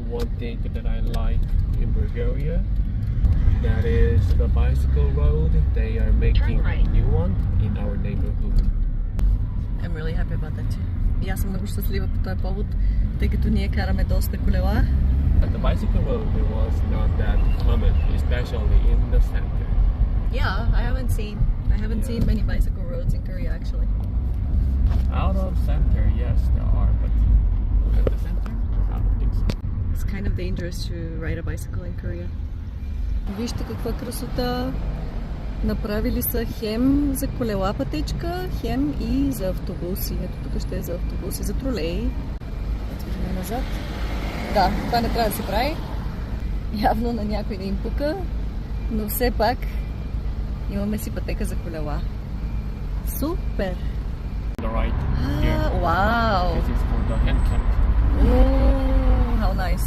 one thing that I like in Bulgaria. That is the bicycle road. They are making a new one in our neighborhood. I'm really happy about that too. И аз съм много щастлива по този повод, тъй като ние караме доста колела. But the bicycle road was not that common, especially in the center. Yeah, I haven't seen many bicycle roads in Korea actually. Out of center, yes, there are, but at the center, I don't think so. It's kind of dangerous to ride a bicycle in Korea. Вижте каква красота! Направили са хем за колела пътечка, хем и за автобуси. Ето тук ще е за автобуси, за тролеи. Отвиждаме назад. Да, това не трябва да се прави. Явно на някой не им пука, но все пак имаме си пътека за колела. Супер! The right here. Wow! This is for the handicap. Oh, how nice!